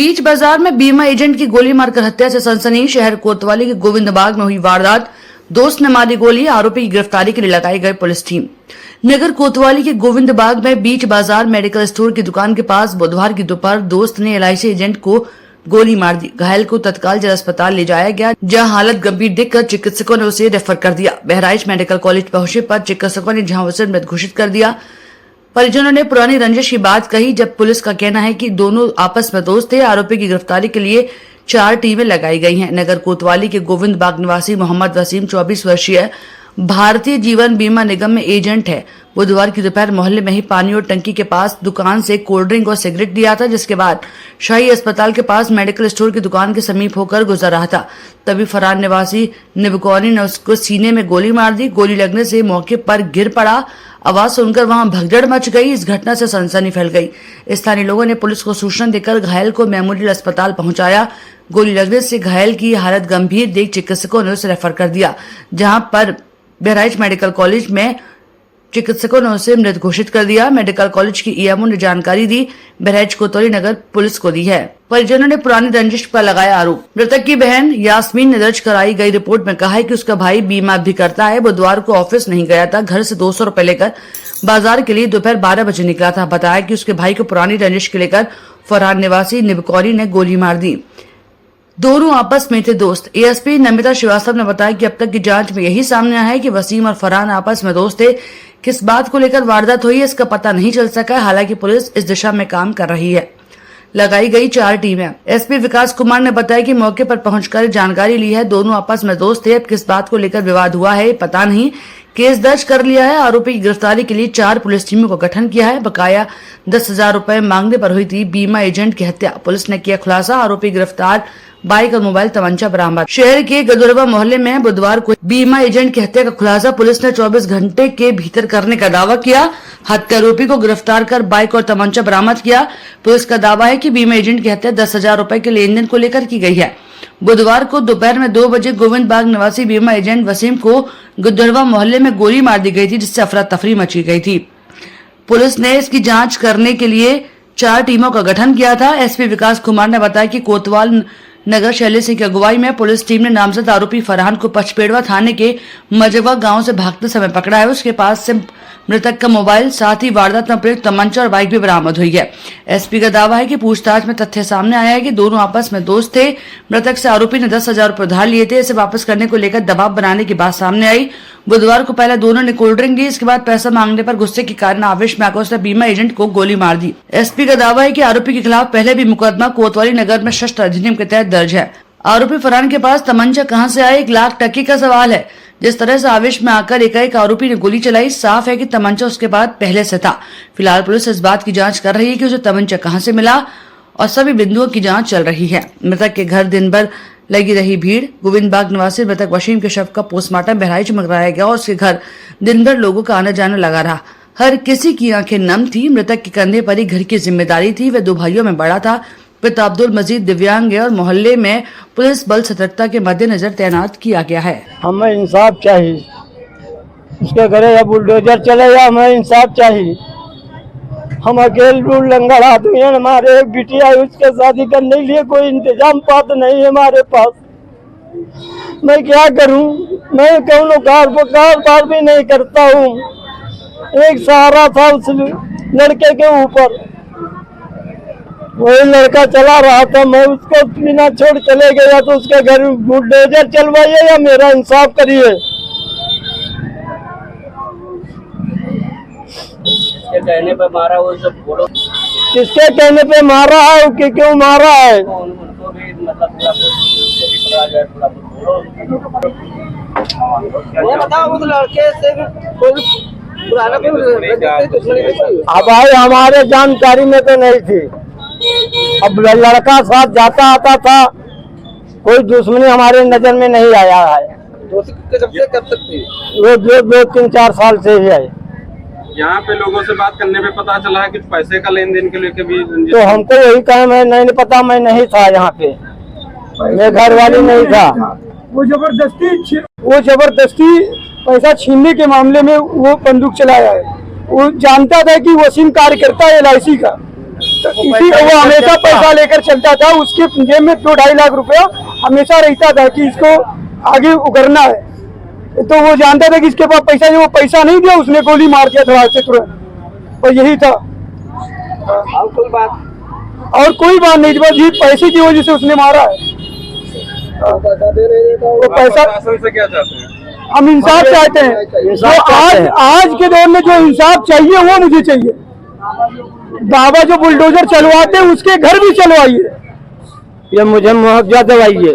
बीच बाजार में बीमा एजेंट की गोली मारकर हत्या से सनसनी। शहर कोतवाली के गोविंदबाग में हुई वारदात, दोस्त ने मारी गोली, आरोपी की गिरफ्तारी के लिए लगाई गई पुलिस टीम। नगर कोतवाली के गोविंदबाग में बीच बाजार मेडिकल स्टोर की दुकान के पास बुधवार की दोपहर दोस्त ने एलआईसी एजेंट को गोली मार दी। घायल को तत्काल जिला अस्पताल ले जाया गया, जहां हालत गंभीर देखकर चिकित्सकों ने उसे रेफर कर दिया। बहराइच मेडिकल कॉलेज पहुंचे पर चिकित्सकों ने जहां उसे मृत घोषित कर दिया। परिजनों ने पुरानी रंजिश की बात कही, जब पुलिस का कहना है कि दोनों आपस में दोस्त थे। आरोपी की गिरफ्तारी के लिए 4 टीमें लगाई गई हैं। नगर कोतवाली के गोविंदबाग निवासी मोहम्मद वसीम 24 वर्षीय भारतीय जीवन बीमा निगम में एजेंट है। बुधवार की दोपहर मोहल्ले में ही पानी और टंकी के पास दुकान से कोल्ड ड्रिंक और सिगरेट लिया था, जिसके बाद शाही अस्पताल के पास मेडिकल स्टोर की दुकान के समीप होकर गुजर रहा था। तभी फरार निवासी निबकौनी ने उसको सीने में गोली मार दी। गोली लगने से मौके पर गिर पड़ा। आवाज सुनकर वहां भगदड़ मच गई। इस घटना से सनसनी फैल गई। स्थानीय लोगों ने पुलिस को सूचना देकर घायल को मेमोरियल अस्पताल पहुंचाया। गोली लगने से घायल की हालत गंभीर देख चिकित्सकों ने उसे रेफर कर दिया, जहां पर बहराइच मेडिकल कॉलेज में चिकित्सकों ने उसे मृत घोषित कर दिया। मेडिकल कॉलेज की ईएमओ ने जानकारी दी, बहराइच कोतवाली नगर पुलिस को दी है। परिजनों ने पुरानी रंजिश पर लगाया आरोप। मृतक की बहन यास्मीन ने दर्ज कराई गई रिपोर्ट में कहा है कि उसका भाई बीमा भी करता है। बुधवार को ऑफिस नहीं गया था, घर से 200 रुपए लेकर बाजार के लिए दोपहर 12 बजे निकला था। बताया कि उसके भाई को पुरानी रंजिश के लेकर फरार निवासी निबकौनी ने गोली मार दी। दोनों आपस में थे दोस्त। एएसपी नमिता श्रीवास्तव ने बताया कि अब तक की जांच में यही सामने आया है कि वसीम और फरहान आपस में दोस्त थे। किस बात को लेकर वारदात हुई है, इसका पता नहीं चल सका। हालांकि पुलिस इस दिशा में काम कर रही है। लगाई गई 4 टीमें। एसपी विकास कुमार ने बताया कि मौके पर पहुंचकर जानकारी ली है। दोनों आपस में दोस्त थे। अब किस बात को लेकर विवाद हुआ है पता नहीं। केस दर्ज कर लिया है। आरोपी की गिरफ्तारी के लिए 4 पुलिस टीमों का गठन किया है। बकाया 10,000 रुपए मांगने पर हुई थी बीमा एजेंट की हत्या। पुलिस ने किया खुलासा। आरोपी गिरफ्तार, बाइक और मोबाइल तमंचा बरामद। शहर के गदुरवा मोहल्ले में बुधवार को बीमा एजेंट की हत्या का खुलासा पुलिस ने 24 घंटे के भीतर करने का दावा किया। हत्या आरोपी को गिरफ्तार कर बाइक और तमंचा बरामद किया। पुलिस का दावा है कि बीमा एजेंट की हत्या 10,000 रुपए के लेन देन को लेकर की गई है। बुधवार को दोपहर में 2 बजे गोविंदबाग निवासी बीमा एजेंट वसीम को गदुरवा मोहल्ले में गोली मार दी गई थी, जिससे अफरा तफरी मची गई थी। पुलिस ने इसकी जांच करने के लिए 4 टीमों का गठन किया था। एसपी विकास कुमार ने बताया कि कोतवाल नगर शैलेश सिंह की अगुवाई में पुलिस टीम ने नामजद आरोपी फरहान को पचपेड़वा थाने के मजवा गांव से भागते समय पकड़ा है। उसके पास से मृतक का मोबाइल, साथ ही वारदात में प्रयुक्त तमंचा और बाइक भी बरामद हुई है। एसपी का दावा है कि पूछताछ में तथ्य सामने आया है कि दोनों आपस में दोस्त थे। मृतक से आरोपी ने 10,000 रुपए उधार लिए थे। इसे वापस करने को लेकर दबाव बनाने की बात सामने आई। बुधवार को पहले दोनों ने कोल्ड ड्रिंक ली। इसके बाद पैसा मांगने पर गुस्से के कारण आवेश में आकर उसने बीमा एजेंट को गोली मार दी। एसपी का दावा है कि आरोपी के खिलाफ पहले भी मुकदमा कोतवाली नगर में शस्त्र अधिनियम के तहत दर्ज है। आरोपी फरहान के पास तमंचा कहां से आया, 1 लाख टके का सवाल है। जिस तरह से आवेश में आकर एकाएक आरोपी ने गोली चलाई, साफ है कि तमंचा उसके बाद पहले से था। फिलहाल पुलिस इस बात की जांच कर रही है कि उसे तमंचा कहां से मिला और सभी बिंदुओं की जांच चल रही है। मृतक के घर दिन भर लगी रही भीड़। गोविंदबाग निवासी मृतक वसीम के शव का पोस्टमार्टम बहराइच में कराया गया और उसके घर दिन भर लोगों का आना जाना लगा रहा। हर किसी की आंखें नम थी। मृतक के कंधे पर ही घर की जिम्मेदारी थी। वह 2 भाइयों में बड़ा था। पिता अब्दुल मजीद दिव्यांग है और मोहल्ले में पुलिस बल सतर्कता के मद्देनजर तैनात किया गया है। हमें इंसाफ चाहिए। उसके घरे या बुलडोजर चले या हमें इंसाफ चाहिए। हम अकेले लंगड़ आदमी हैं। हमारे एक बिटिया है, उसके शादी करने के लिए कोई इंतजाम पात्र नहीं है हमारे पास। मैं क्या करूं? मैं कौन कार भी नहीं करता हूं। एक सहारा था उस लड़के के ऊपर, वही लड़का चला रहा था। मैं उसको बिना छोड़ चले गया तो उसके घर बुलडोजर चलवाइए या मेरा इंसाफ करिए। किसके कहने पे मारा, वो सब बोलो। किसके कहने पे मारा है, क्यों मारा है? उनको भी मतलब पकड़ा जाए, थोड़ा बोलो। बताओ उस लड़के से अब भाई हमारे जानकारी में तो नहीं थी। अब लड़का साथ जाता आता था, कोई दुश्मनी हमारे नजर में नहीं आया है। कब तक थी? वो 2-3-4 साल से ही है। यहाँ पे लोगों से बात करने पे पता चला है कि पैसे का लेन देन के लेके भी। तो हमको वही कहा, मैं नहीं पता, मैं नहीं था यहाँ पे, मैं घर वाली नहीं था। वो जबरदस्ती पैसा छीनने के मामले में वो बंदूक चलाया है। वो जानता था कि वसीम कार्यकर्ता है LIC का, वो हमेशा पैसा लेकर चलता था, उसके जेब में 2-2.5 लाख रुपया हमेशा रहता था कि इसको आगे उगरना है। तो वो जानता था कि इसके पास पैसा, जो वो पैसा नहीं दिया उसने गोली मार दिया था से तुरंत, और यही था। और कोई बात नहीं थी, बस ये पैसे की वजह से उसने मारा है। वो पैसा, प्रशासन से क्या चाहते हैं? हम इंसाफ चाहते हैं। जो आज के दौर में जो इंसाफ चाहिए वो मुझे चाहिए। बाबा जो बुलडोजर चलवाते हैं उसके घर भी चलवाइए। ये मुझे मुआवजा दवाइए।